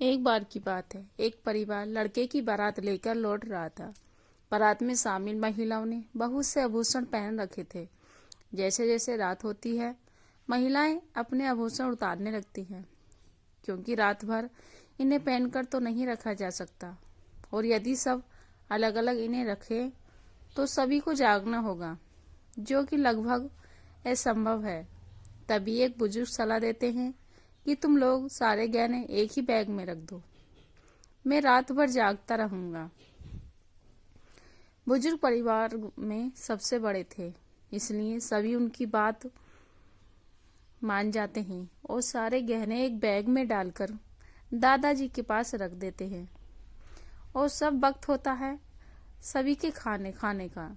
एक बार की बात है। एक परिवार लड़के की बारात लेकर लौट रहा था। बारात में शामिल महिलाओं ने बहुत से आभूषण पहन रखे थे। जैसे जैसे रात होती है, महिलाएं अपने आभूषण उतारने लगती हैं, क्योंकि रात भर इन्हें पहनकर तो नहीं रखा जा सकता, और यदि सब अलग अलग इन्हें रखें तो सभी को जागना होगा, जो कि लगभग असंभव है। तभी एक बुजुर्ग सलाह देते हैं कि तुम लोग सारे गहने एक ही बैग में रख दो, मैं रात भर जागता रहूंगा। बुजुर्ग परिवार में सबसे बड़े थे, इसलिए सभी उनकी बात मान जाते हैं और सारे गहने एक बैग में डालकर दादाजी के पास रख देते हैं। और सब वक्त होता है सभी के खाने का।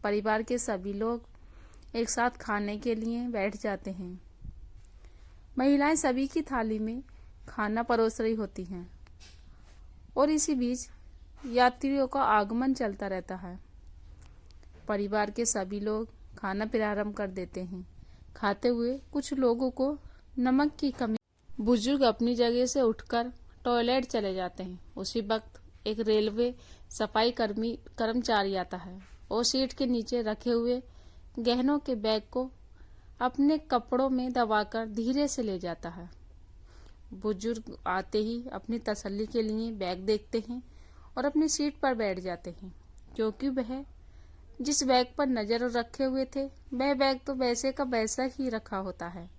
परिवार के सभी लोग एक साथ खाने के लिए बैठ जाते हैं। महिलाएं सभी की थाली में खाना परोस रही होती हैं, और इसी बीच यात्रियों का आगमन चलता रहता है। परिवार के सभी लोग खाना प्रारंभ कर देते हैं। खाते हुए कुछ लोगों को नमक की कमी। बुजुर्ग अपनी जगह से उठकर टॉयलेट चले जाते हैं। उसी वक्त एक रेलवे सफाई कर्मचारी आता है और सीट के नीचे रखे हुए गहनों के बैग को अपने कपड़ों में दबाकर धीरे से ले जाता है। बुजुर्ग आते ही अपनी तसल्ली के लिए बैग देखते हैं और अपनी सीट पर बैठ जाते हैं, क्योंकि वह जिस बैग पर नजर रखे हुए थे वह बैग तो वैसे का वैसा ही रखा होता है।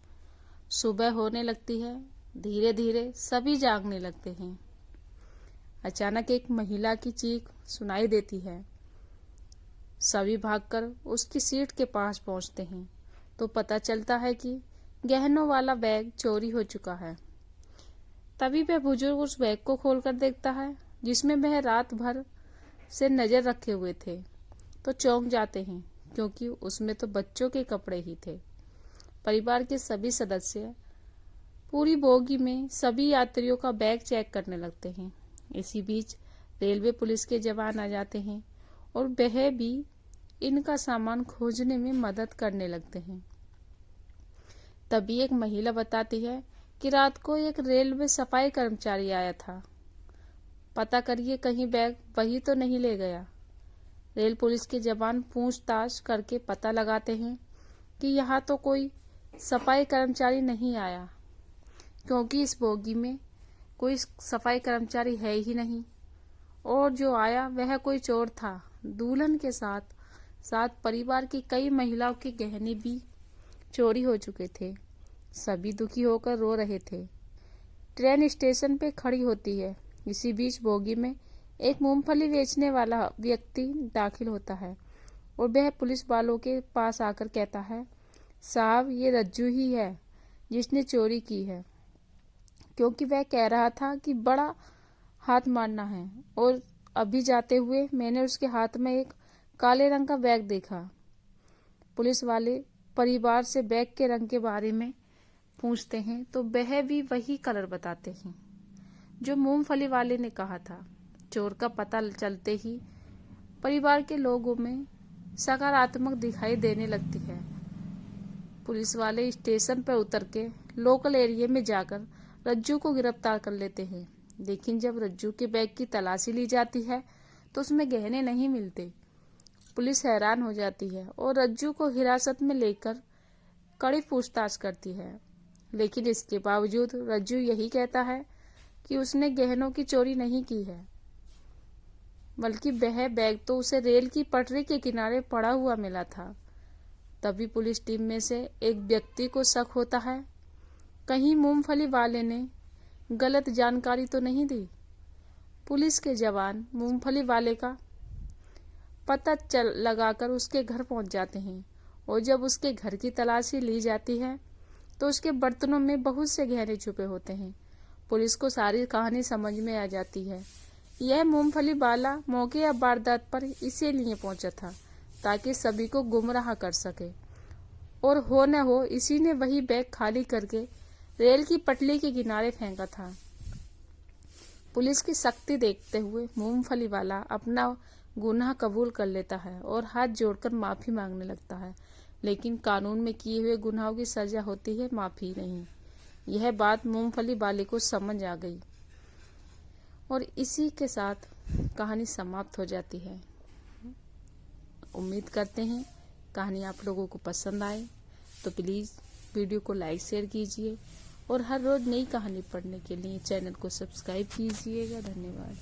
सुबह होने लगती है। धीरे धीरे सभी जागने लगते हैं। अचानक एक महिला की चीख सुनाई देती है। सभी भागकर उसकी सीट के पास पहुंचते हैं तो पता चलता है कि गहनों वाला बैग चोरी हो चुका है। तभी वह बुजुर्ग उस बैग को खोलकर देखता है जिसमें वह रात भर से नजर रखे हुए थे, तो चौंक जाते हैं, क्योंकि उसमें तो बच्चों के कपड़े ही थे। परिवार के सभी सदस्य पूरी बोगी में सभी यात्रियों का बैग चेक करने लगते हैं। इसी बीच रेलवे पुलिस के जवान आ जाते हैं और वह भी इनका सामान खोजने में मदद करने लगते हैं। तभी एक महिला बताती है कि रात को एक रेलवे सफाई कर्मचारी आया था। पता करिए कहीं बैग वही तो नहीं ले गया। रेल पुलिस के जवान पूछताछ करके पता लगाते हैं कि यहाँ तो कोई सफाई कर्मचारी नहीं आया, क्योंकि इस बोगी में कोई सफाई कर्मचारी है ही नहीं, और जो आया वह कोई चोर था। दुल्हन के साथ साथ परिवार की कई महिलाओं के गहने भी चोरी हो चुके थे। सभी दुखी होकर रो रहे थे। ट्रेन स्टेशन पे खड़ी होती है। इसी बीच बोगी में एक मूंगफली बेचने वाला व्यक्ति दाखिल होता है और वह पुलिस वालों के पास आकर कहता है, साहब ये रज्जू ही है जिसने चोरी की है, क्योंकि वह कह रहा था कि बड़ा हाथ मारना है, और अभी जाते हुए मैंने उसके हाथ में एक काले रंग का बैग देखा। पुलिस वाले परिवार से बैग के रंग के बारे में पूछते हैं तो वह भी वही कलर बताते हैं जो मूंगफली वाले ने कहा था। चोर का पता चलते ही परिवार के लोगों में सकारात्मक दिखाई देने लगती है। पुलिस वाले स्टेशन पर उतर के लोकल एरिया में जाकर रज्जू को गिरफ्तार कर लेते हैं। लेकिन जब रज्जू के बैग की तलाशी ली जाती है तो उसमें गहने नहीं मिलते। पुलिस हैरान हो जाती है और रज्जू को हिरासत में लेकर कड़ी पूछताछ करती है। लेकिन इसके बावजूद रज्जू यही कहता है कि उसने गहनों की चोरी नहीं की है, बल्कि वह बैग तो उसे रेल की पटरी के किनारे पड़ा हुआ मिला था। तभी पुलिस टीम में से एक व्यक्ति को शक होता है, कहीं मूंगफली वाले ने गलत जानकारी तो नहीं दी। पुलिस के जवान मूंगफली वाले का पता लगाकर उसके घर पहुंच जाते हैं, और जब उसके घर की तलाशी ली जाती है तो उसके बर्तनों में बहुत से गहने छुपे होते हैं। पुलिस को सारी कहानी समझ में आ जाती है। यह मूंगफली वाला मौके या वारदात पर इसीलिए पहुंचा था ताकि सभी को गुमराह कर सके, और हो न हो इसी ने वही बैग खाली करके रेल की पटरी के किनारे फेंका था। पुलिस की सख्ती देखते हुए मूंगफली वाला अपना गुनाह कबूल कर लेता है और हाथ जोड़कर माफी मांगने लगता है। लेकिन कानून में किए हुए गुनाहों की सजा होती है माफी नहीं। यह बात मूंगफली वाले को समझ आ गई। और इसी के साथ कहानी समाप्त हो जाती है। उम्मीद करते हैं कहानी आप लोगों को पसंद आए, तो प्लीज़ वीडियो को लाइक शेयर कीजिए और हर रोज़ नई कहानी पढ़ने के लिए चैनल को सब्सक्राइब कीजिएगा। धन्यवाद।